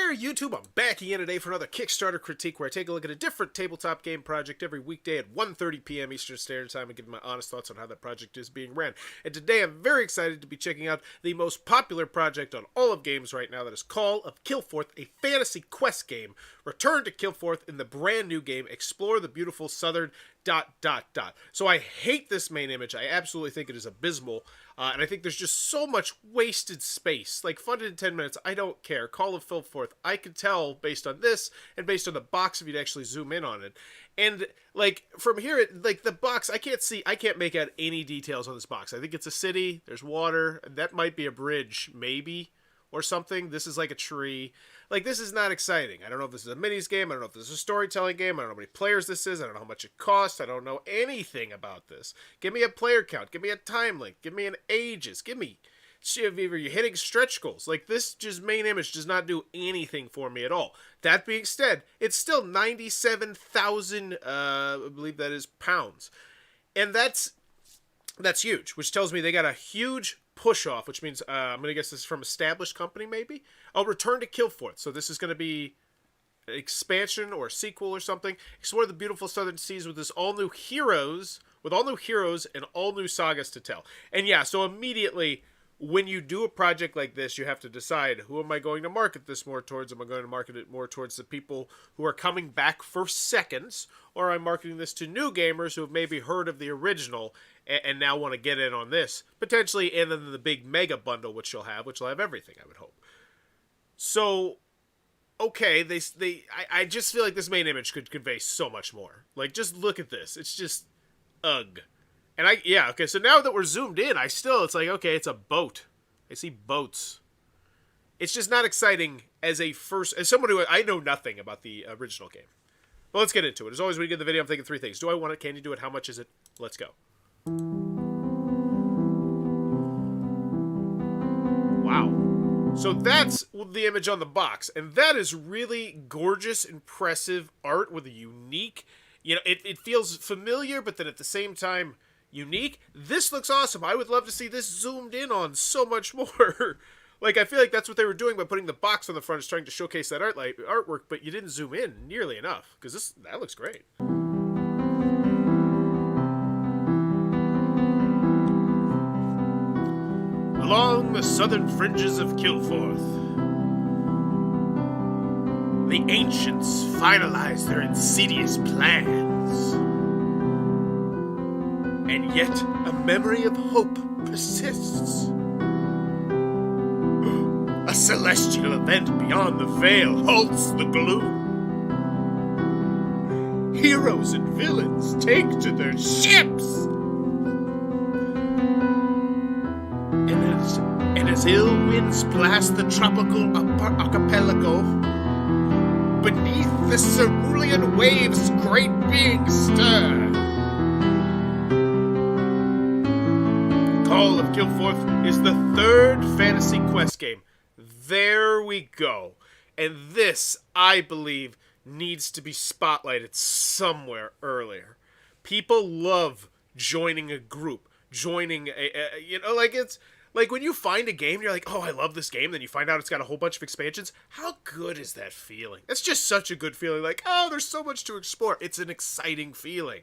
there, YouTube. I'm back again today for another Kickstarter critique where I take a look at a different tabletop game project every weekday at 1:30 p.m. Eastern Standard Time and give my honest thoughts on how that project is being ran. And today I'm very excited to be checking out the most popular project on all of games right now, that is Call of Kilforth, a fantasy quest game. Return to Kilforth in the brand new game, explore the beautiful southern ... So I hate this main image. I absolutely think it is abysmal. And I think there's just so much wasted space. Like, funded in 10 minutes, I don't care. Call of Kilforth, I could tell based on this and based on the box if you'd actually zoom in on it. And, like, from here, like, the box, I can't make out any details on this box. I think it's a city, there's water, that might be a bridge, maybe, or something. This is like a tree. Like, this is not exciting. I don't know if this is a minis game. I don't know if this is a storytelling game. I don't know how many players this is. I don't know how much it costs. I don't know anything about this. Give me a player count. Give me a time link. Give me an ages. Give me if you're hitting stretch goals. Like, this just main image does not do anything for me at all. That being said, it's still 97,000, I believe that is, pounds. And that's huge, which tells me they got a huge push off, which means I'm going to guess this is from established company, maybe? Oh, Return to Kilforth. So this is going to be an expansion or a sequel or something. Explore the beautiful southern seas with this all new heroes, and all new sagas to tell. And yeah, so immediately when you do a project like this, you have to decide, who am I going to market this more towards? Am I going to market it more towards the people who are coming back for seconds, or am I marketing this to new gamers who have maybe heard of the original and now want to get in on this, potentially, and then the big mega bundle, which will have everything, I would hope. So, okay, I just feel like this main image could convey so much more. Like, just look at this. It's just, ugh. And okay, so now that we're zoomed in, it's like, okay, it's a boat. I see boats. It's just not exciting as someone who, I know nothing about the original game. But let's get into it. As always, when you get the video, I'm thinking three things. Do I want it? Can you do it? How much is it? Let's go. Wow. So that's the image on the box, and that is really gorgeous, impressive art with a unique, it feels familiar, but then at the same time, unique. This looks awesome. I would love to see this zoomed in on so much more. Like, I feel like that's what they were doing by putting the box on the front, is trying to showcase that artwork, but you didn't zoom in nearly enough, because that looks great. Along the southern fringes of Kilforth, the ancients finalize their insidious plans. And yet, a memory of hope persists. A celestial event beyond the veil halts the gloom. Heroes and villains take to their ships. And as ill winds blast the tropical archipelago, beneath the cerulean waves great beings stir. Call of Kilforth is the third fantasy quest game. There we go. And this, I believe, needs to be spotlighted somewhere earlier. People love joining a group, joining it's like when you find a game, you're like, oh, I love this game, then you find out it's got a whole bunch of expansions. How good is that feeling? It's just such a good feeling. Like, oh, there's so much to explore. It's an exciting feeling.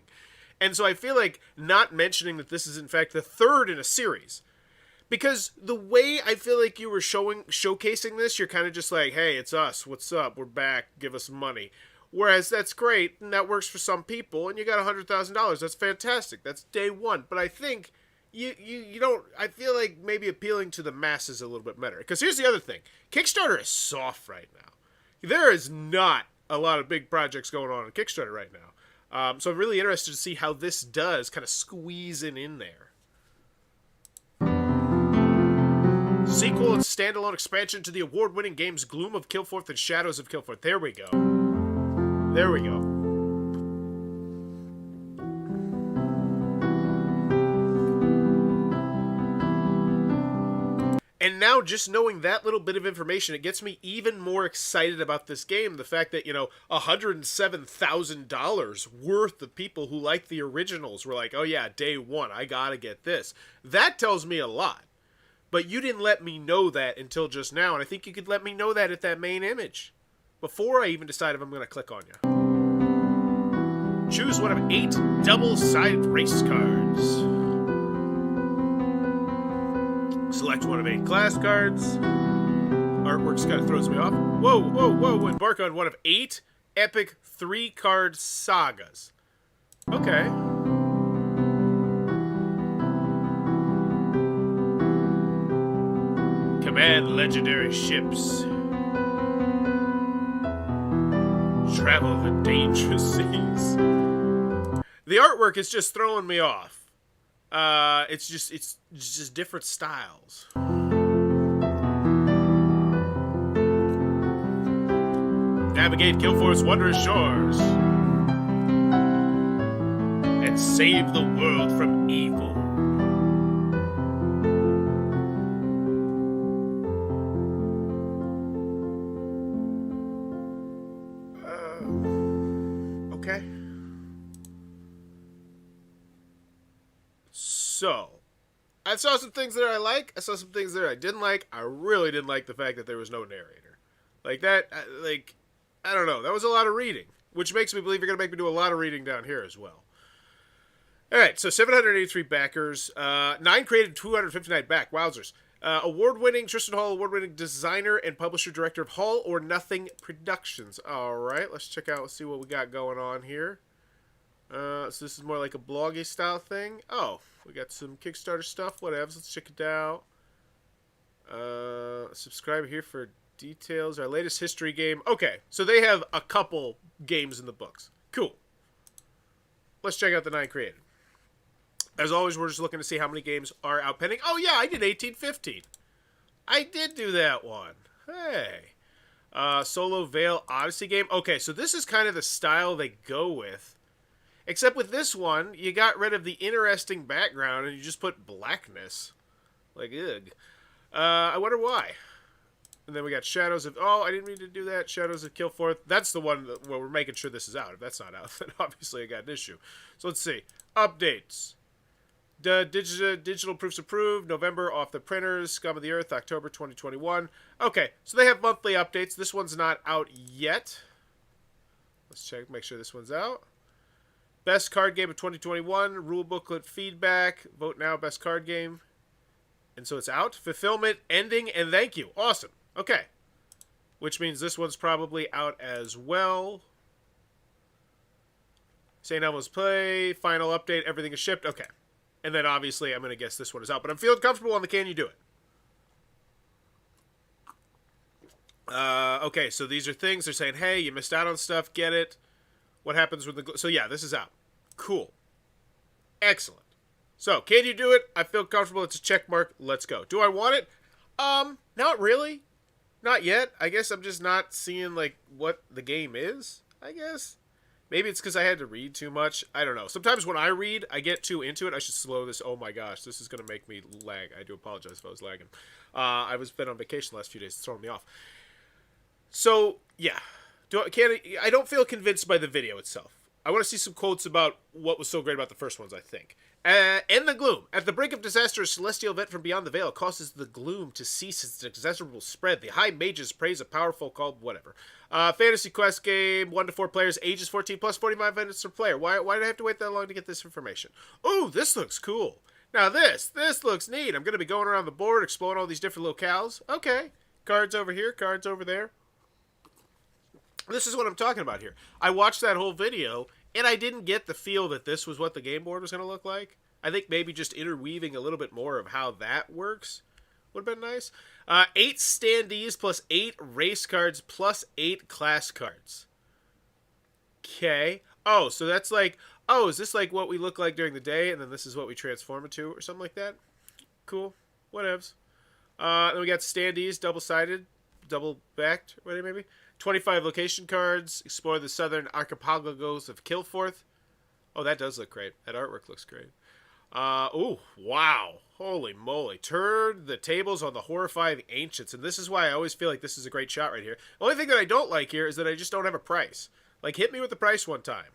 And so I feel like not mentioning that this is, in fact, the third in a series. Because the way I feel like you were showcasing this, you're kind of just like, hey, it's us. What's up? We're back. Give us money. Whereas that's great, and that works for some people, and you got $100,000. That's fantastic. That's day one. But I think you don't, I feel like maybe appealing to the masses a little bit better. Because here's the other thing. Kickstarter is soft right now. There is not a lot of big projects going on Kickstarter right now. So I'm really interested to see how this does kind of squeezing in there. Sequel and standalone expansion to the award-winning games Gloom of Kilforth and Shadows of Kilforth. There we go. There we go. And now, just knowing that little bit of information, it gets me even more excited about this game. The fact that, $107,000 worth of people who like the originals were like, oh yeah, day one, I gotta get this. That tells me a lot. But you didn't let me know that until just now, and I think you could let me know that at that main image before I even decide if I'm going to click on you. Choose one of 8 double-sided race cards. Select one of 8 class cards. Artworks kind of throws me off. Whoa, whoa, whoa. Embark on one of 8 epic 3-card sagas. Okay. Command legendary ships. Travel the dangerous seas. The artwork is just throwing me off. It's just different styles. Navigate Kilforth's wondrous shores and save the world from evil. Okay. So, I saw some things that I like. I saw some things that I didn't like. I really didn't like the fact that there was no narrator. Like that, I don't know. That was a lot of reading, which makes me believe you're going to make me do a lot of reading down here as well. All right, so 783 backers, 9 created, 259 back. Wowzers. Award-winning, Tristan Hall, award-winning designer and publisher-director of Hall or Nothing Productions. All right, let's check out, let's see what we got going on here. So this is more like a bloggy style thing. Oh, we got some Kickstarter stuff, whatevs. Let's check it out. Subscribe here for details. Our latest history game. Okay, so they have a couple games in the books. Cool. Let's check out the 9 created. As always, we're just looking to see how many games are out pending. Oh, yeah, I did 1815. I did do that one. Hey. Solo Veil Odyssey game. Okay, so this is kind of the style they go with. Except with this one, you got rid of the interesting background and you just put blackness. Like, ugh. I wonder why. And then we got Shadows of... Oh, I didn't mean to do that. Shadows of Kilforth. That's the one where we're making sure this is out. If that's not out, then obviously I got an issue. So let's see. Updates. Digital proofs approved. November off the printers. Scum of the Earth. October 2021. Okay, so they have monthly updates. This one's not out yet. Let's check. Make sure this one's out. Best card game of 2021. Rule booklet feedback. Vote now. Best card game. And so it's out. Fulfillment, ending, and thank you. Awesome. Okay. Which means this one's probably out as well. St. Elmo's Play, final update, everything is shipped. Okay. And then obviously I'm going to guess this one is out. But I'm feeling comfortable on the Can You Do It? Okay, so these are things. They're saying, hey, you missed out on stuff. Get it. What happens with the... So yeah, this is out. Cool. Excellent. So, can you do it? I feel comfortable. It's a check mark. Let's go. Do I want it? Not really. Not yet. I guess I'm just not seeing, like, what the game is, I guess. Maybe it's because I had to read too much. I don't know. Sometimes when I read, I get too into it. I should slow this. Oh, my gosh. This is going to make me lag. I do apologize if I was lagging. I was been on vacation the last few days. It's throwing me off. So, yeah. I don't feel convinced by the video itself. I want to see some quotes about what was so great about the first ones, I think. In the gloom. At the brink of disaster, a celestial event from beyond the veil causes the gloom to cease its inexorable spread. The high mages praise a powerful called whatever. Fantasy quest game, 1 to 4 players, ages 14 plus, 45 minutes per player. Why did I have to wait that long to get this information? Oh, this looks cool. Now this looks neat. I'm going to be going around the board, exploring all these different locales. Okay. Cards over here, cards over there. This is what I'm talking about here. I watched that whole video, and I didn't get the feel that this was what the game board was going to look like. I think maybe just interweaving a little bit more of how that works would have been nice. 8 standees plus 8 race cards plus 8 class cards. Okay. Oh, so that's like... Oh, is this like what we look like during the day, and then this is what we transform into, or something like that? Cool. Whatevs. Then we got standees, double-sided, double-backed, whatever maybe. 25 location cards. Explore the southern archipelagos of Kilforth. Oh, that does look great. That artwork looks great. Ooh, wow. Holy moly. Turn the tables on the horrifying ancients. And this is why I always feel like this is a great shot right here. The only thing that I don't like here is that I just don't have a price. Like, hit me with the price one time.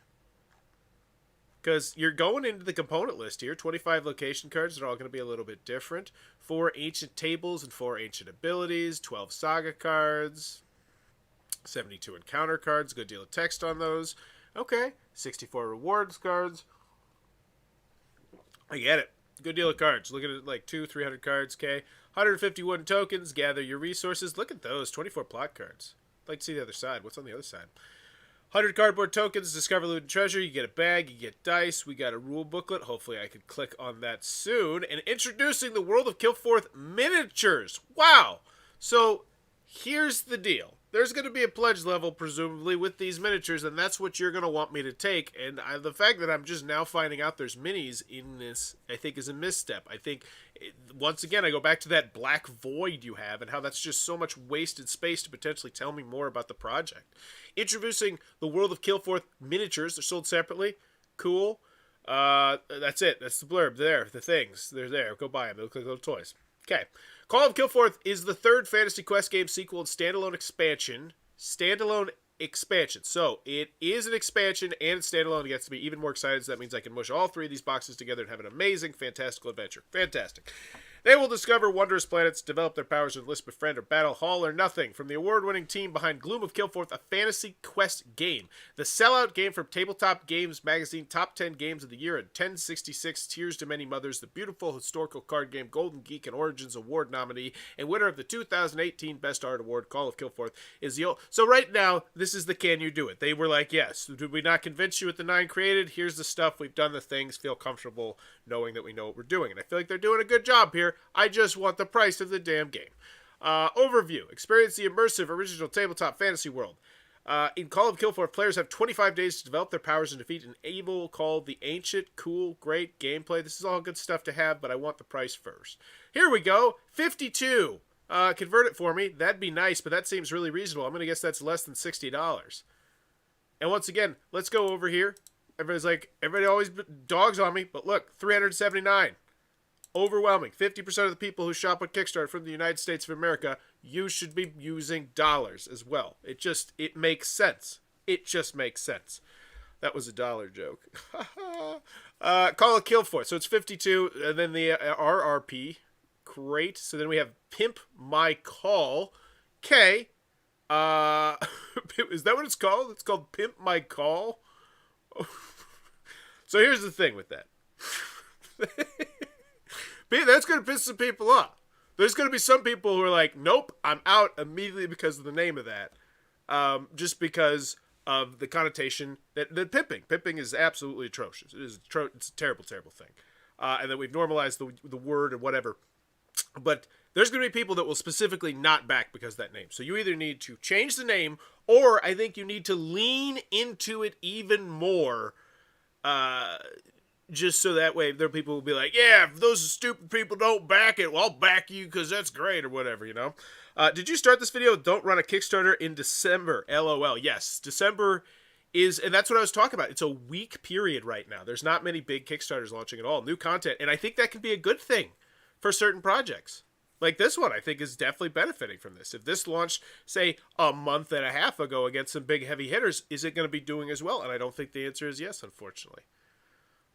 because you're going into the component list here. 25 location cards. They're all going to be a little bit different. 4 ancient tables and 4 ancient abilities. 12 saga cards. 72 encounter cards. Good deal of text on those. Okay. 64 rewards cards. I get it. Good deal of cards. Look at it, like 300 cards. Okay. 151 tokens. Gather your resources. Look at those. 24 plot cards. I'd like to see the other side. What's on the other side? 100 cardboard tokens, discover loot and treasure, you get a bag, you get dice, we got a rule booklet, hopefully I can click on that soon, and introducing the World of Kilforth miniatures. Wow! So, here's the deal. There's going to be a pledge level, presumably, with these miniatures, and that's what you're going to want me to take, and the fact that I'm just now finding out there's minis in this, I think, is a misstep. I think, once again, I go back to that black void you have, and how that's just so much wasted space to potentially tell me more about the project. Introducing the World of Kilforth miniatures. They're sold separately. Cool. That's it. That's the blurb. There. The things. They're there. Go buy them. They look like little toys. Okay. Call of Kilforth is the third Fantasy Quest game sequel and standalone expansion. So, it is an expansion and it's standalone. It gets to be even more excited, so that means I can mush all 3 of these boxes together and have an amazing, fantastical adventure. Fantastic. They will discover wondrous planets, develop their powers, enlist, befriend, or battle All or Nothing from the award-winning team behind Gloom of Kilforth, a fantasy quest game. The sellout game from Tabletop Games Magazine Top 10 Games of the Year and 1066 Tears to Many Mothers, the beautiful historical card game Golden Geek and Origins Award nominee, and winner of the 2018 Best Art Award, Call of Kilforth, is the... So right now, this is the can you do it. They were like, yes, did we not convince you with the 9 created? Here's the stuff, we've done the things, feel comfortable knowing that we know what we're doing. And I feel like they're doing a good job here. I just want the price of the damn game. Overview. Experience the immersive original tabletop fantasy world. In Call of Kilforth, players have 25 days to develop their powers and defeat an evil called the Ancient. Cool, great gameplay. This is all good stuff to have, but I want the price first. Here we go. 52. Convert it for me. That'd be nice, but that seems really reasonable. I'm going to guess that's less than $60. And once again, let's go over here. Everybody always dogs on me, but look, $379. Overwhelming. 50% of the people who shop on Kickstarter from the United States of America, you should be using dollars as well. It makes sense. It just makes sense. That was a dollar joke. Call of Kilforth. So it's 52, and then the RRP. Great. So then we have Pimp My Call. K. Is that what it's called? It's called Pimp My Call? So here's the thing with that. That's going to piss some people off. There's going to be some people who are like, nope, I'm out immediately because of the name of that. Just because of the connotation that pimping. Pimping is absolutely atrocious. It's a terrible, terrible thing. And that we've normalized the word or whatever. But there's going to be people that will specifically not back because of that name. So you either need to change the name, or I think you need to lean into it even more, just so that way there are people who will be like, yeah, if those stupid people don't back it, well, I'll back you because that's great or whatever, you know? Did you start this video? Don't run a Kickstarter in December. LOL. Yes, December is, and that's what I was talking about. It's a weak period right now. There's not many big Kickstarters launching at all. New content. And I think that can be a good thing for certain projects. Like this one, I think, is definitely benefiting from this. If this launched, say, a month and a half ago against some big heavy hitters, is it going to be doing as well? And I don't think the answer is yes, unfortunately.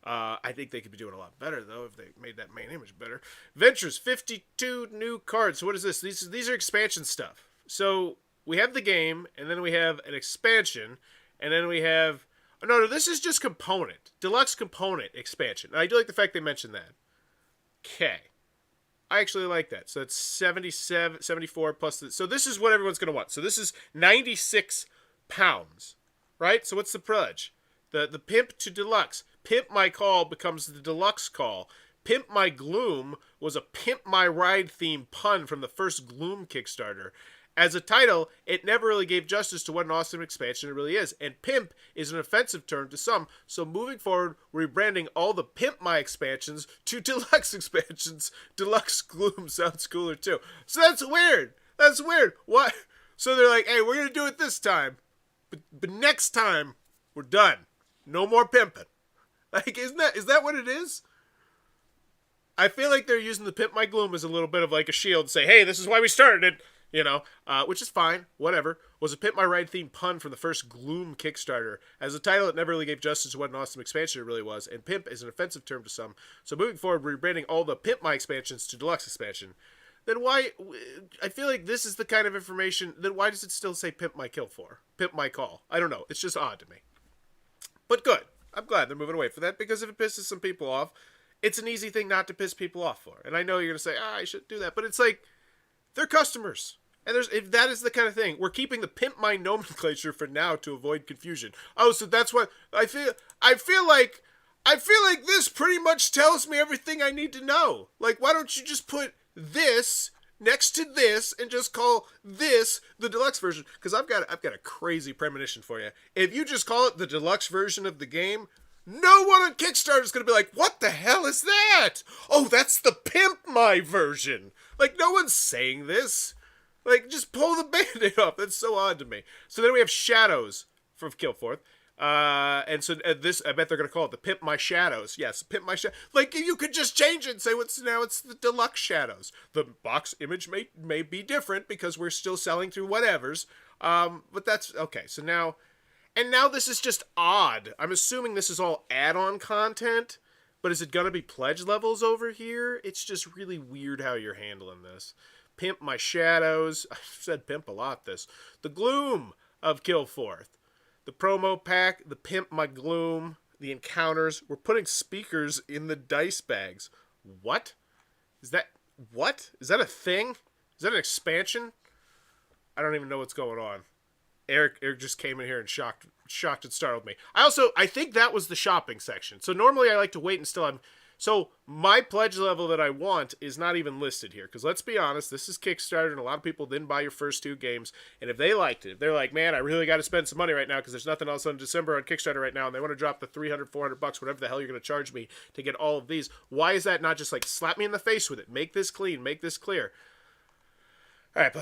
I think they could be doing a lot better, though, if they made that main image better. Ventures, 52 new cards. So what is this? These are expansion stuff. So we have the game, and then we have an expansion, and then we have... Oh, no, this is just component. Deluxe component expansion. And I do like the fact they mentioned that. Okay. I actually like that. So it's 77, 74 plus... So this is what everyone's going to want. So this is 96 pounds, right? So what's the pledge? The Pimp to Deluxe. Pimp My Call becomes the Deluxe Call. Pimp My Gloom was a Pimp My Ride theme pun from the first Gloom Kickstarter. As a title, it never really gave justice to what an awesome expansion it really is. And pimp is an offensive term to some. So moving forward, we're rebranding all the Pimp My expansions to Deluxe expansions. Deluxe Gloom sounds cooler too. So that's weird. That's weird. What? So they're like, hey, we're going to do it this time. But next time, we're done. No more pimping. Like, is that what it is? I feel like they're using the Pimp My Gloom as a little bit of like a shield to say, hey, this is why we started it, you know, which is fine, whatever. was a Pimp My Ride themed pun from the first Gloom Kickstarter. As a title, it never really gave justice to what an awesome expansion it really was, and pimp is an offensive term to some. So moving forward, we're rebranding all the Pimp My expansions to Deluxe expansion. Then why, I feel like this is the kind of information, then why does it still say Pimp My Kilforth? Pimp My Call? I don't know. It's just odd to me. But good. I'm glad they're moving away from that, because if it pisses some people off, it's an easy thing not to piss people off for. And I know you're going to say, I shouldn't do that. But it's like, they're customers. And if that is the kind of thing, we're keeping the Pimp My nomenclature for now to avoid confusion. Oh, so that's what, I feel like this pretty much tells me everything I need to know. Like, why don't you just put this next to this and just call this the deluxe version? Because I've got a crazy premonition for you. If you just call it the deluxe version of the game, no one on Kickstarter is going to be like, what the hell is that? Oh, that's the Pimp My version. Like, no one's saying this. Like, just pull the Band-Aid off. That's so odd to me. So then we have Shadows from Kilforth. And so this, I bet they're going to call it the Pimp My Shadows. Yes, Pimp My Shadows. Like, you could just change it and say, now it's the Deluxe Shadows. The box image may be different because we're still selling through whatevers. But that's, okay, so now... And now this is just odd. I'm assuming this is all add-on content, but is it going to be pledge levels over here? It's just really weird how you're handling this. Pimp My Shadows. I've said pimp a lot this. The Gloom of Kilforth. The promo pack. The Pimp My Gloom. The encounters. We're putting speakers in the dice bags. What? Is that a thing? Is that an expansion? I don't even know what's going on. Eric just came in here and shocked and startled me. I think that was the shopping section. So normally I like to wait until so my pledge level that I want is not even listed here. Because let's be honest, this is Kickstarter and a lot of people didn't buy your first 2 games. And if they liked it, if they're like, man, I really got to spend some money right now because there's nothing else on December on Kickstarter right now. And they want to drop the $300, $400, whatever the hell you're going to charge me to get all of these. Why is that not just like slap me in the face with it? Make this clean. Make this clear. All right,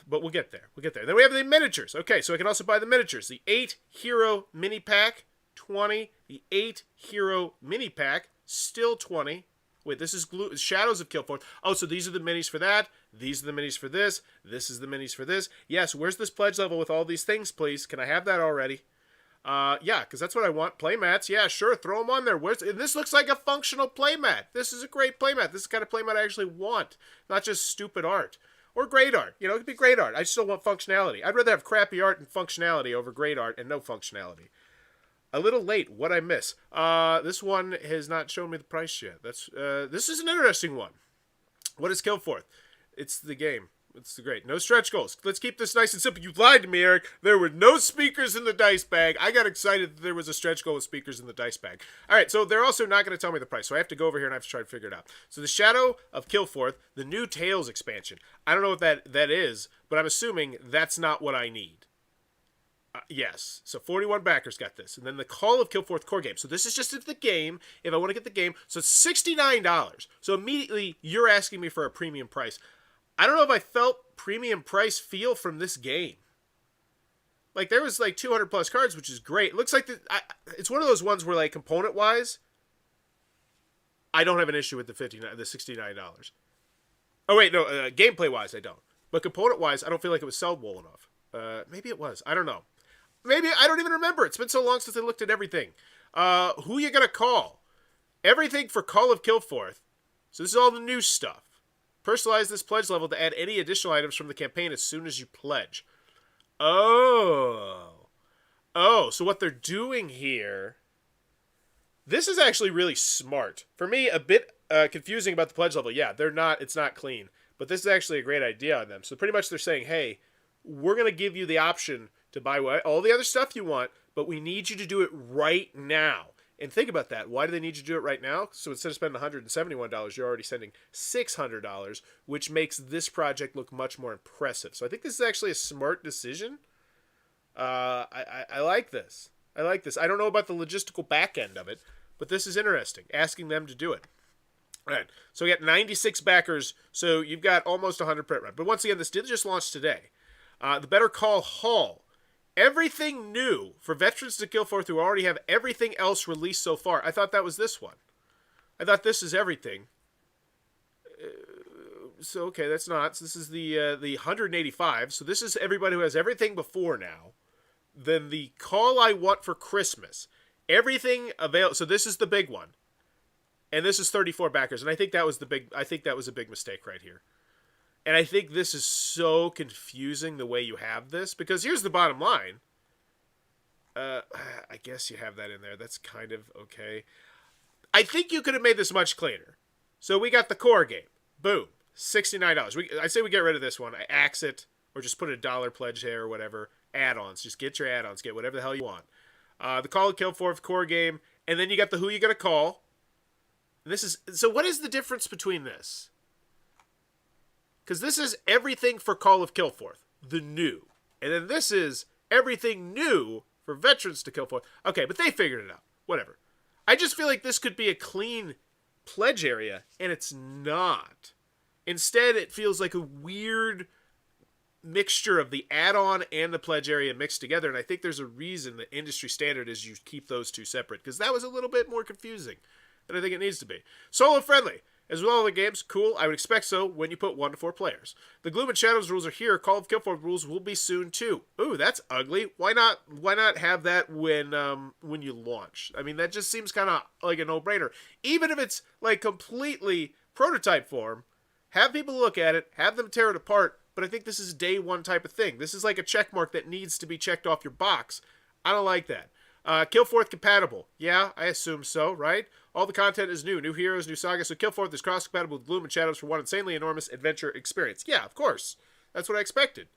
but we'll get there. Then we have the miniatures. Okay, so I can also buy the miniatures. The 8 hero mini pack, 20. The 8 hero mini pack, still 20. Wait, this is Shadows of Kilforth. Oh, so these are the minis for that. These are the minis for this. This is the minis for this. Yes, where's this pledge level with all these things, please? Can I have that already? Yeah, because that's what I want. Playmats, yeah, sure, throw them on there. And this looks like a functional playmat. This is a great playmat. This is the kind of playmat I actually want, not just stupid art. Or great art. You know, it could be great art. I still want functionality. I'd rather have crappy art and functionality over great art and no functionality. A little late. What'd I miss? This one has not shown me the price yet. This is an interesting one. What is Kilforth? It's the game. It's great. No stretch goals. Let's keep this nice and simple. You lied to me, Eric. There were no speakers in the dice bag. I got excited that there was a stretch goal with speakers in the dice bag. All right, so they're also not going to tell me the price, so I have to go over here and I have to try to figure it out. So the Shadow of Kilforth, the new Tales expansion. I don't know what that is, but I'm assuming that's not what I need. Yes, so 41 backers got this. And then the Call of Kilforth core game. So this is just the game, if I want to get the game. So it's $69. So immediately you're asking me for a premium price. I don't know if I felt premium price feel from this game. Like, there was like 200 plus cards, which is great. It looks like it's one of those ones where, like, component wise, I don't have an issue with the $69. Oh wait, no, gameplay wise I don't. But component wise, I don't feel like it was sold well enough. Maybe it was. I don't know. Maybe I don't even remember. It's been so long since I looked at everything. Who you gonna call? Everything for Call of Kilforth. So this is all the new stuff. Personalize this pledge level to add any additional items from the campaign as soon as you pledge. Oh, so what they're doing here... This is actually really smart. For me, a bit confusing about the pledge level. Yeah, it's not clean. But this is actually a great idea on them. So pretty much they're saying, hey, we're going to give you the option to buy all the other stuff you want, but we need you to do it right now. And think about that. Why do they need you to do it right now? So instead of spending $171, you're already spending $600, which makes this project look much more impressive. So I think this is actually a smart decision. I like this. I don't know about the logistical back end of it, but this is interesting, asking them to do it. All right, so we got 96 backers, so you've got almost 100 print run. But once again, this did just launch today. The Better Call Hall. Everything new for veterans to Kilforth who already have everything else released so far. I thought that was this one. I thought this is everything. So okay, that's not. So this is the 185. So this is everybody who has everything before now. Then the Call I Want for Christmas. Everything available. So this is the big one. And this is 34 backers, and I think that was a big mistake right here. And I think this is so confusing the way you have this, because here's the bottom line. I guess you have that in there. That's kind of okay. I think you could have made this much cleaner. So we got the core game. Boom. $69. I say we get rid of this one. I axe it, or just put a $1 pledge there or whatever. Add-ons. Just get your add-ons. Get whatever the hell you want. The Call of Kilforth core game, and then you got the Who You Gonna Call. So what is the difference between this? Because this is everything for Call of Kilforth, the new. And then this is everything new for Veterans to Kilforth. Okay, but they figured it out. Whatever. I just feel like this could be a clean pledge area, and it's not. Instead, it feels like a weird mixture of the add-on and the pledge area mixed together, and I think there's a reason the industry standard is you keep those two separate, because that was a little bit more confusing than I think it needs to be. Solo friendly. As with all the games, cool. I would expect so when you put 1 to 4 players. The Gloom and Shadows rules are here. Call of Kilforth rules will be soon too. Ooh, that's ugly. Why not have that when you launch? I mean, that just seems kind of like a no-brainer. Even if it's like completely prototype form, have people look at it, have them tear it apart. But I think this is day one type of thing. This is like a check mark that needs to be checked off your box. I don't like that. Kilforth compatible. Yeah, I assume so, right? All the content is new. New heroes, new saga. So Kilforth is cross-compatible with Gloom and Shadows for one insanely enormous adventure experience. Yeah, of course. That's what I expected.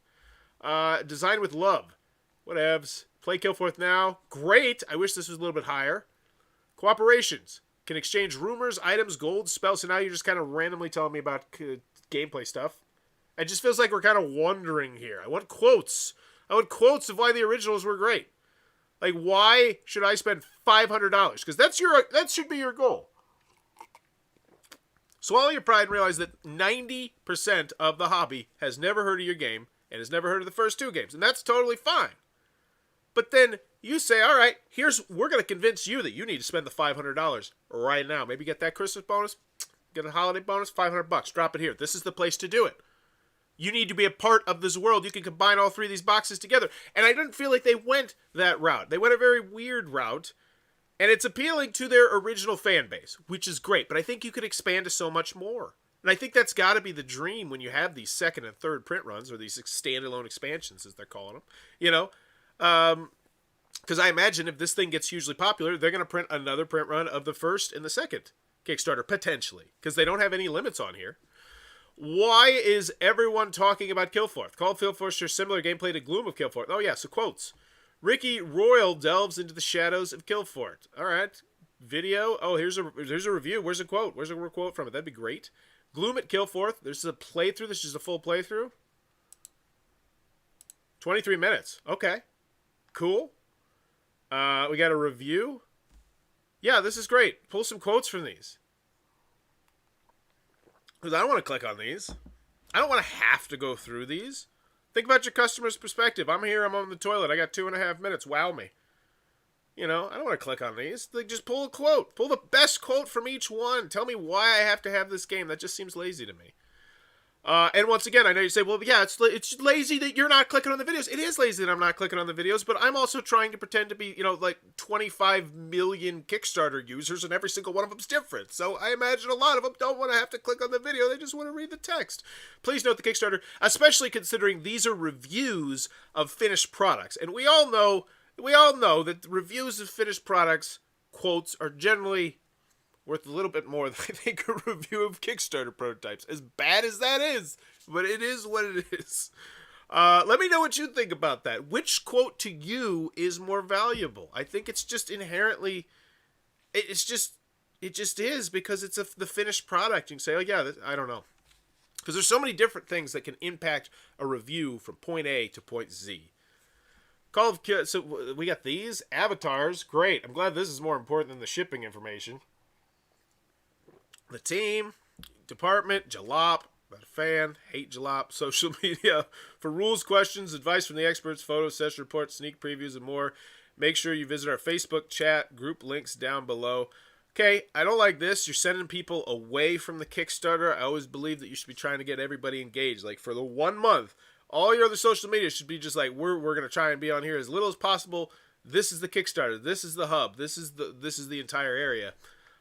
Design with love. Whatevs. Play Kilforth now. Great. I wish this was a little bit higher. Cooperations. Can exchange rumors, items, gold, spells. So now you're just kind of randomly telling me about gameplay stuff. It just feels like we're kind of wandering here. I want quotes. I want quotes of why the originals were great. Like, why should I spend $500? Because that should be your goal. Swallow your pride and realize that 90% of the hobby has never heard of your game and has never heard of the first 2 games. And that's totally fine. But then you say, all right, we're going to convince you that you need to spend the $500 right now. Maybe get that Christmas bonus, get a holiday bonus, $500. Drop it here. This is the place to do it. You need to be a part of this world. You can combine all 3 of these boxes together. And I didn't feel like they went that route. They went a very weird route. And it's appealing to their original fan base, which is great. But I think you could expand to so much more. And I think that's got to be the dream when you have these second and third print runs, or these standalone expansions, as they're calling them. You know? Because I imagine if this thing gets hugely popular, they're going to print another print run of the first and the second Kickstarter, potentially. Because they don't have any limits on here. Why is everyone talking about Kilforth? Call of Kilforth shares similar gameplay to Gloom of Kilforth. Oh yeah, so quotes. Ricky Royal delves into the shadows of Kilforth. All right, video. Oh, here's a review. Where's a quote? Where's a quote from it? That'd be great. Gloom at Kilforth. There's a playthrough. This is a full playthrough. 23 minutes. Okay, cool. We got a review. Yeah, this is great. Pull some quotes from these. Because I don't want to click on these. I don't want to have to go through these. Think about your customer's perspective. I'm here. I'm on the toilet. I got 2.5 minutes. Wow me. You know, I don't want to click on these. Like, just pull a quote. Pull the best quote from each one. Tell me why I have to have this game. That just seems lazy to me. And once again, I know you say, well, yeah, it's lazy that you're not clicking on the videos. It is lazy that I'm not clicking on the videos, but I'm also trying to pretend to be, like 25 million Kickstarter users, and every single one of them's different. So I imagine a lot of them don't want to have to click on the video. They just want to read the text. Please note the Kickstarter, especially considering these are reviews of finished products. And we all know that reviews of finished products, quotes, are generally worth a little bit more than I think a review of Kickstarter prototypes. As bad as that is, but it is what it is. Let me know what you think about that. Which quote to you is more valuable? I think it's just inherently, it just is, because it's the finished product. You can say, oh yeah, I don't know. Because there's so many different things that can impact a review from point A to point Z. So we got these avatars. Great. I'm glad this is more important than the shipping information. The team, department, Jalop, not a fan, hate Jalop, social media. For rules, questions, advice from the experts, photos, session reports, sneak previews, and more, make sure you visit our Facebook chat, group links down below. Okay, I don't like this. You're sending people away from the Kickstarter. I always believe that you should be trying to get everybody engaged. Like, for the 1 month, all your other social media should be just like, we're going to try and be on here as little as possible. This is the Kickstarter. This is the hub. This is the entire area.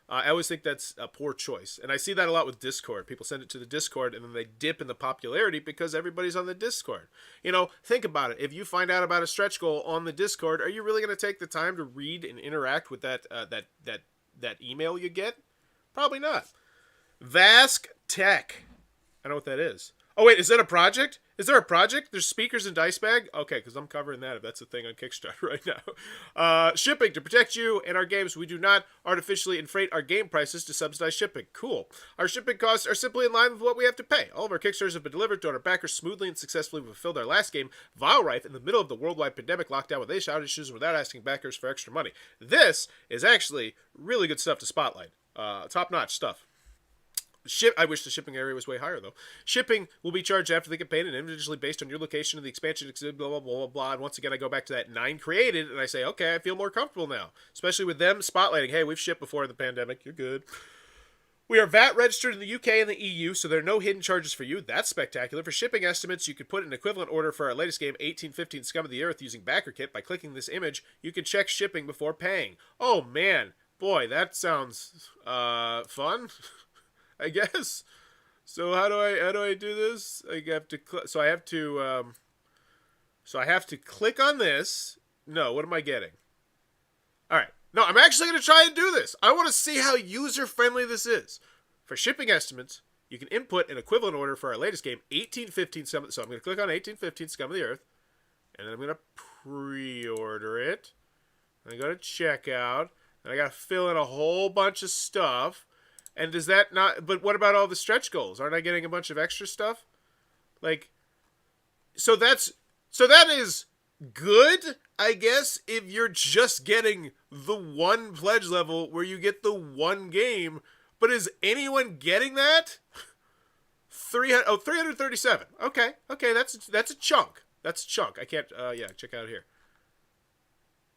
I always think that's a poor choice. And I see that a lot with Discord. People send it to the Discord and then they dip in the popularity because everybody's on the Discord. You know, think about it. If you find out about a stretch goal on the Discord, are you really going to take the time to read and interact with that email you get? Probably not. Vask Tech. I know what that is. Oh, wait, is that a project? Is there a project? There's speakers and dice bag? Okay, because I'm covering that if that's a thing on Kickstarter right now. Shipping. To protect you and our games, we do not artificially inflate our game prices to subsidize shipping. Cool. Our shipping costs are simply in line with what we have to pay. All of our Kickstarters have been delivered to our backers smoothly and successfully. We fulfilled our last game, Vile Rife, in the middle of the worldwide pandemic lockdown with outages without asking backers for extra money. This is actually really good stuff to spotlight. Top-notch stuff. I wish the shipping area was way higher, though. Shipping will be charged after the campaign and individually based on your location of the expansion, blah, blah, blah, blah, blah. And once again, I go back to that 9 created, and I say, okay, I feel more comfortable now. Especially with them spotlighting, hey, we've shipped before in the pandemic. You're good. We are VAT registered in the UK and the EU, so there are no hidden charges for you. That's spectacular. For shipping estimates, you could put an equivalent order for our latest game, 1815 Scum of the Earth, using BackerKit. By clicking this image, you can check shipping before paying. Oh, man. Boy, that sounds fun, I guess. So how do I do this? I have to so I have to click on this. No, what am I getting? All right. No, I'm actually going to try and do this. I want to see how user-friendly this is. For shipping estimates, you can input an equivalent order for our latest game, 1815 Scum. So I'm going to click on 1815 Scum of the Earth, and then I'm going to pre-order it. I go to checkout, and I got to fill in a whole bunch of stuff. And does that not... But what about all the stretch goals? Aren't I getting a bunch of extra stuff? Like... So that is good, I guess, if you're just getting the one pledge level where you get the one game. But is anyone getting that? 337. Okay, that's a chunk. That's a chunk. I can't... yeah, check out here.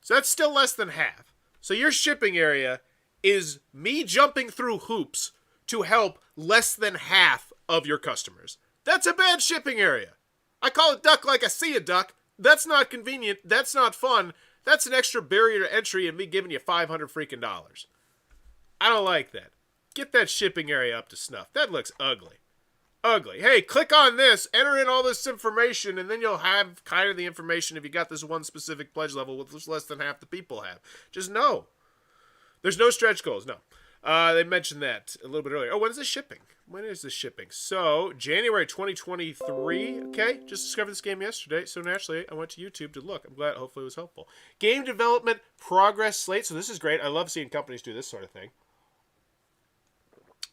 So that's still less than half. So your shipping area is me jumping through hoops to help less than half of your customers. That's a bad shipping area. I call it duck like I see a duck. That's not convenient. That's not fun. That's an extra barrier to entry and me giving you $500 freaking dollars. I don't like that. Get that shipping area up to snuff. That looks ugly. Ugly. Hey, click on this, enter in all this information, and then you'll have kind of the information if you got this one specific pledge level with less than half the people have. Just no. There's no stretch goals, no. They mentioned that a little bit earlier. Oh, when is this shipping? When is this shipping? So, January 2023. Okay, just discovered this game yesterday, so naturally I went to YouTube to look. I'm glad, hopefully it was helpful. Game development progress slate. So this is great. I love seeing companies do this sort of thing.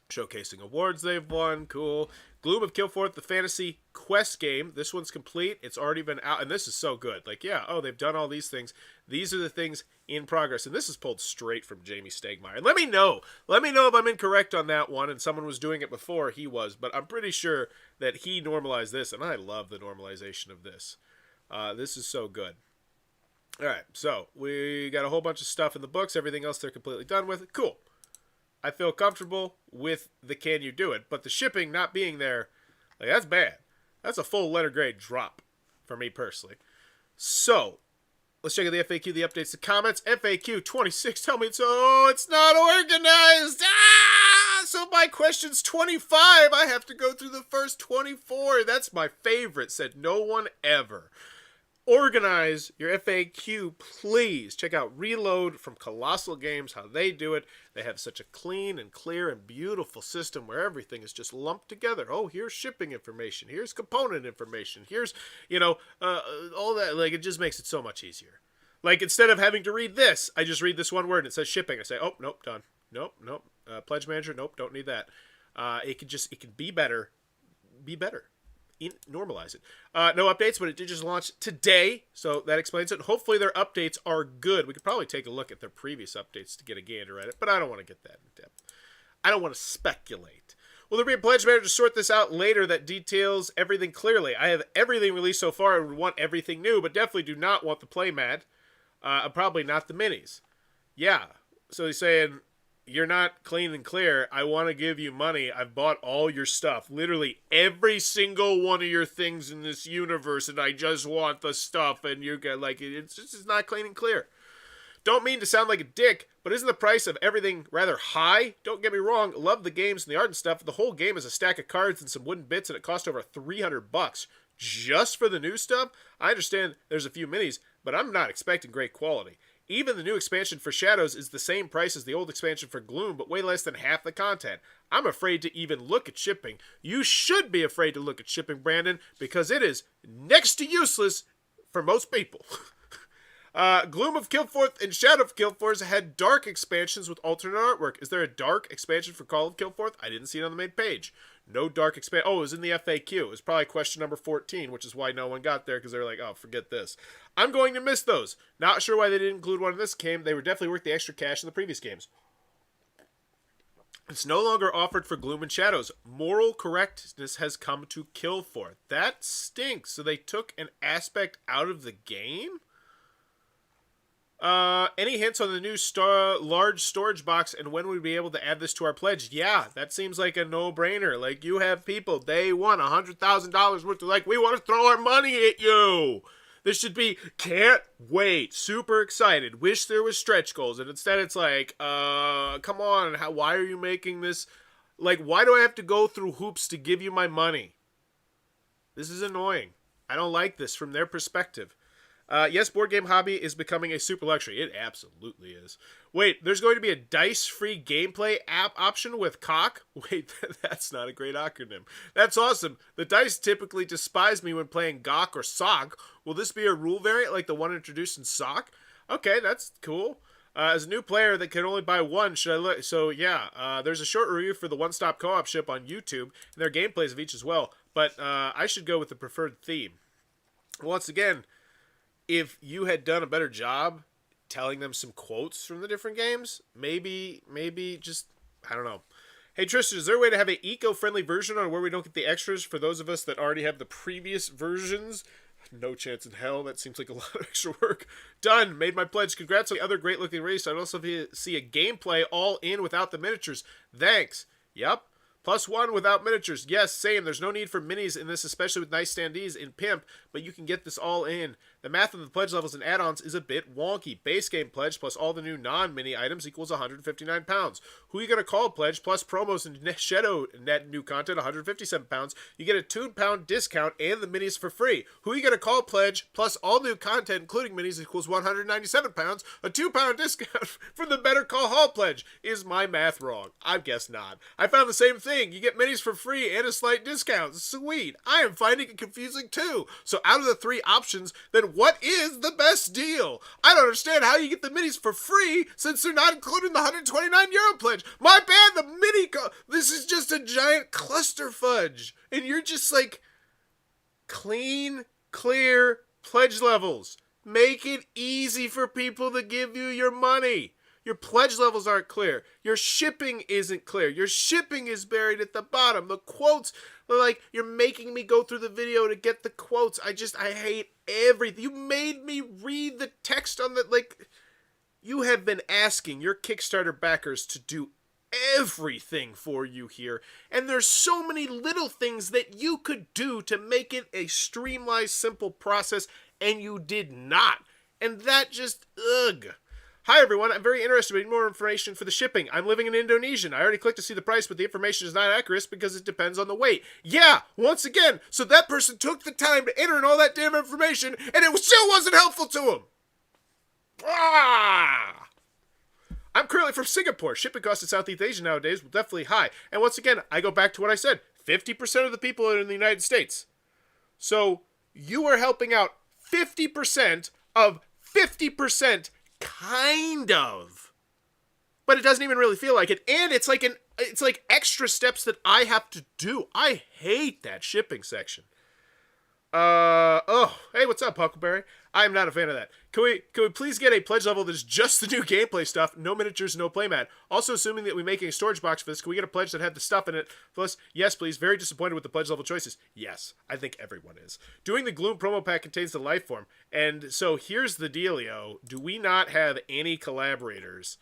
Showcasing awards they've won. Cool. Gloom of Kilforth, the fantasy quest game. This one's complete. It's already been out, and this is so good. Like, yeah, oh, they've done all these things. These are the things in progress, and this is pulled straight from Jamie Stegmaier. And let me know if I'm incorrect on that one, and someone was doing it before he was, but I'm pretty sure that he normalized this, and I love the normalization of this. This is so good. All right, so we got a whole bunch of stuff in the books. Everything else they're completely done with. Cool. I feel comfortable with the can you do it, but the shipping not being there, like, that's bad. That's a full letter grade drop for me personally. So, let's check out the FAQ, the updates, the comments. FAQ 26, tell me it's not organized. So my question's 25. I have to go through the first 24. That's my favorite, said no one ever. Organize your FAQ, please. Check out Reload from Colossal Games, how they do it. They have such a clean and clear and beautiful system where everything is just lumped together. Oh, here's shipping information. Here's component information. Here's, all that. Like, it just makes it so much easier. Like, instead of having to read this, I just read this one word and it says shipping. I say, oh, nope, done. Nope. Pledge manager, nope, don't need that. It can be better. Be better. Normalize it. No updates, but it did just launch today, so that explains it. Hopefully their updates are good. We could probably take a look at their previous updates to get a gander at it, but I don't want to get that in depth. I don't want to speculate. Will there be a pledge manager to sort this out later that details everything clearly? I have everything released so far and would want everything new, but definitely do not want the playmat. Probably not the minis. Yeah, so he's saying... you're not clean and clear. I want to give you money. I've bought all your stuff. Literally every single one of your things in this universe, and I just want the stuff. And you're like, it's just not clean and clear. Don't mean to sound like a dick, but isn't the price of everything rather high? Don't get me wrong, love the games and the art and stuff. The whole game is a stack of cards and some wooden bits, and it cost over $300 just for the new stuff. I understand there's a few minis, but I'm not expecting great quality. Even the new expansion for Shadows is the same price as the old expansion for Gloom, but way less than half the content. I'm afraid to even look at shipping. You should be afraid to look at shipping, Brandon, because it is next to useless for most people. Gloom of Kilforth and Shadow of Kilforth had dark expansions with alternate artwork. Is there a dark expansion for Call of Kilforth? I didn't see it on the main page. No dark expansion. Oh, it was in the FAQ. It was probably question number 14, which is why no one got there, because they were like, oh, forget this. I'm going to miss those. Not sure why they didn't include one in this game. They were definitely worth the extra cash in the previous games. It's no longer offered for Gloom and Shadows. Moral correctness has come to Kilforth. That stinks. So they took an aspect out of the game? Any hints on the new large storage box and when we'd be able to add this to our pledge? Yeah, that seems like a no-brainer. Like, you have people, they want $100,000 worth of, like, we want to throw our money at you. This should be, can't wait, super excited, wish there was stretch goals. And instead it's like, come on, why are you making this? Like, why do I have to go through hoops to give you my money? This is annoying. I don't like this from their perspective. Yes, board game hobby is becoming a super luxury. It absolutely is. Wait, there's going to be a dice-free gameplay app option with cock? Wait, that's not a great acronym. That's awesome. The dice typically despise me when playing gawk or sock. Will this be a rule variant like the one introduced in sock? Okay, that's cool. As a new player that can only buy one, should I look? So yeah, there's a short review for the one-stop co-op ship on YouTube, and there are gameplays of each as well. But I should go with the preferred theme. Once again, if you had done a better job telling them some quotes from the different games, maybe just, I don't know. Hey Tristan, is there a way to have an eco-friendly version on where we don't get the extras for those of us that already have the previous versions? No chance in hell. That seems like a lot of extra work. Done. Made my pledge. Congrats on the other great looking race. I'd also see a gameplay all in without the miniatures. Thanks. Yep. +1 without miniatures. Yes, same. There's no need for minis in this, especially with nice standees in Pimp, but you can get this all in. The math of the pledge levels and add-ons is a bit wonky. Base game pledge plus all the new non-mini items equals £159. Who you gonna call pledge plus promos and Shadow net new content, £157. You get a £2 discount and the minis for free. Who you gonna call pledge plus all new content including minis equals £197. A £2 discount from the Better Call Hall pledge. Is my math wrong? I guess not. I found the same thing. You get minis for free and a slight discount. Sweet. I am finding it confusing too. So out of the three options, then what is the best deal? I don't understand how you get the minis for free since they're not included in the €129 pledge. My bad, the mini... This is just a giant cluster fudge. And you're just like... Clean, clear pledge levels. Make it easy for people to give you your money. Your pledge levels aren't clear. Your shipping isn't clear. Your shipping is buried at the bottom. The quotes, like, you're making me go through the video to get the quotes. I hate everything. You made me read the text on the, like, you have been asking your Kickstarter backers to do everything for you here. And there's so many little things that you could do to make it a streamlined, simple process, and you did not. And that just, ugh. Hi everyone, I'm very interested in more information for the shipping. I'm living in Indonesia. I already clicked to see the price, but the information is not accurate because it depends on the weight. Yeah, once again, so that person took the time to enter in all that damn information, and it still wasn't helpful to him. Ah! I'm currently from Singapore. Shipping costs in Southeast Asia nowadays are definitely high. And once again, I go back to what I said. 50% of the people are in the United States. So you are helping out 50% of 50%. Kind of. But it doesn't even really feel like it. And it's like extra steps that I have to do. I hate that shipping section. Hey, what's up, Huckleberry? I'm not a fan of that. Can we please get a pledge level that is just the new gameplay stuff, no miniatures, no playmat? Also, assuming that we're making a storage box for this, can we get a pledge that had the stuff in it? Plus, yes, please. Very disappointed with the pledge level choices. Yes, I think everyone is. Doing the Gloom promo pack contains the life form, and so here's the dealio. Do we not have any collaborators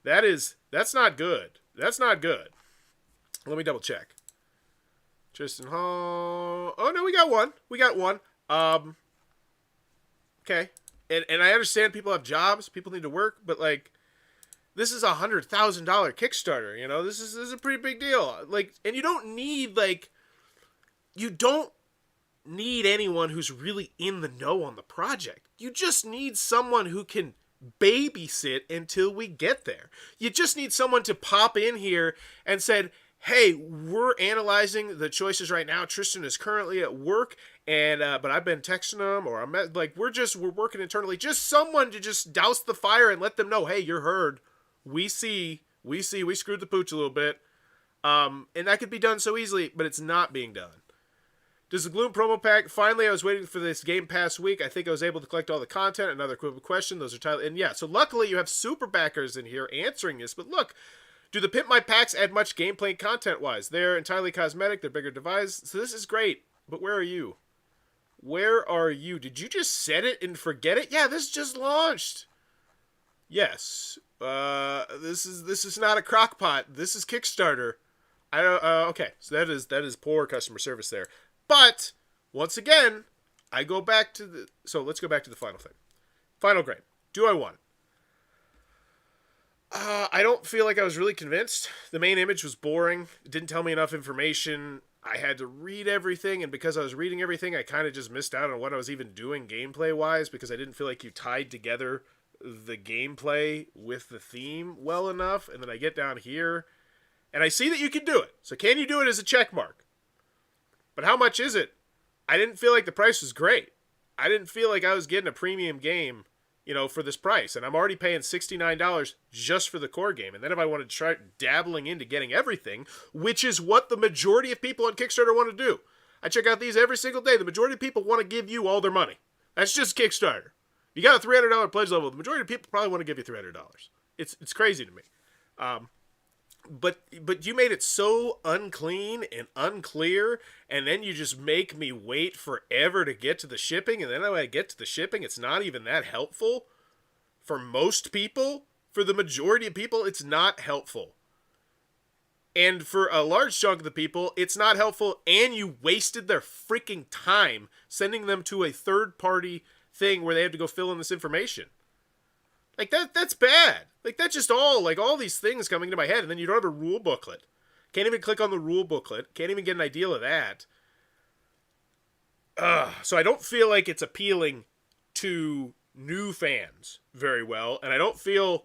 That's not good. That's not good. Let me double check. Tristan Hall. Oh no, we got one. We got one. Okay. And I understand people have jobs, people need to work, but like, this is $100,000 Kickstarter. You know, this is a pretty big deal. Like, and you don't need anyone who's really in the know on the project. You just need someone who can babysit until we get there. You just need someone to pop in here and said, hey, we're analyzing the choices right now. Tristan is currently at work, and but I've been texting him, or we're working internally. Just someone to just douse the fire and let them know, hey, you're heard. We screwed the pooch a little bit. And that could be done so easily, but it's not being done. Does the Gloom promo pack? Finally, I was waiting for this Game Pass week. I think I was able to collect all the content. Another quick question. Those are titled. And yeah, so luckily you have super backers in here answering this. But look, do the Pimp My Packs add much gameplay and content-wise? They're entirely cosmetic. They're bigger devised. So this is great. But where are you? Where are you? Did you just set it and forget it? Yeah, this just launched. Yes. This is not a crock pot. This is Kickstarter. Okay, so that is poor customer service there. But once again, I go back to the. So let's go back to the final thing. Final grade. Do I want it? I don't feel like I was really convinced. The main image was boring. It didn't tell me enough information. I had to read everything, and because I was reading everything, I kind of just missed out on what I was even doing gameplay-wise, because I didn't feel like you tied together the gameplay with the theme well enough. And then I get down here, and I see that you can do it. So can you do it as a check mark? But how much is it? I didn't feel like the price was great. I didn't feel like I was getting a premium game, you know, for this price. And I'm already paying $69 just for the core game. And then if I want to try dabbling into getting everything, which is what the majority of people on Kickstarter want to do. I check out these every single day. The majority of people want to give you all their money. That's just Kickstarter. You got a $300 pledge level. The majority of people probably want to give you $300. It's crazy to me. But you made it so unclean and unclear, and then you just make me wait forever to get to the shipping, and then when I get to the shipping, it's not even that helpful. For most people, for the majority of people, it's not helpful. And for a large chunk of the people, it's not helpful, and you wasted their freaking time sending them to a third-party thing where they have to go fill in this information. Like, that's bad. Like, that's just all these things coming to my head, and then you don't have a rule booklet. Can't even click on the rule booklet. Can't even get an idea of that. So I don't feel like it's appealing to new fans very well, and I don't feel...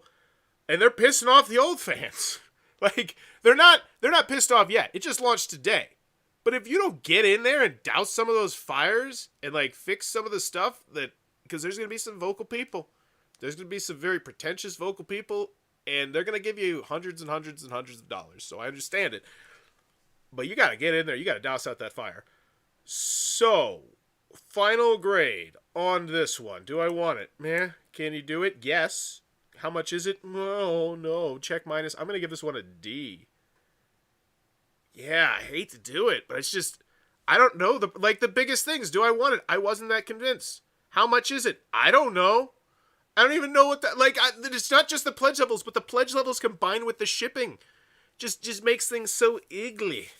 And they're pissing off the old fans. Like, they're not pissed off yet. It just launched today. But if you don't get in there and douse some of those fires and, like, fix some of the stuff that... Because there's going to be some vocal people. There's going to be some very pretentious vocal people, and they're going to give you hundreds and hundreds and hundreds of dollars. So I understand it. But you got to get in there. You got to douse out that fire. So, final grade on this one. Do I want it? Meh. Can you do it? Yes. How much is it? No. Check minus. I'm going to give this one a D. Yeah, I hate to do it, but it's just, I don't know. The biggest things. Do I want it? I wasn't that convinced. How much is it? I don't know. I don't even know what that, it's not just the pledge levels, but the pledge levels combined with the shipping just makes things so iggly.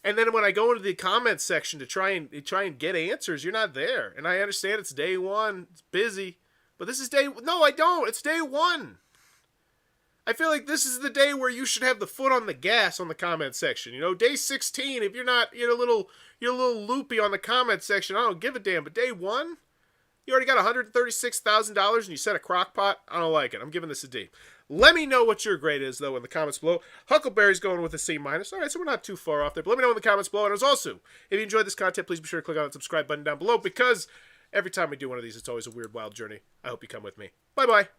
And then when I go into the comments section to try and get answers, you're not there. And I understand it's day one, it's busy, but this is no, I don't. It's day one. I feel like this is the day where you should have the foot on the gas on the comment section. You know, day 16, if you're a little loopy on the comment section, I don't give a damn. But day one, you already got $136,000 and you set a crock pot. I don't like it. I'm giving this a D. Let me know what your grade is, though, in the comments below. Huckleberry's going with a C-. All right, so we're not too far off there. But let me know in the comments below. And as also, if you enjoyed this content, please be sure to click on the subscribe button down below, because every time we do one of these, it's always a weird, wild journey. I hope you come with me. Bye-bye.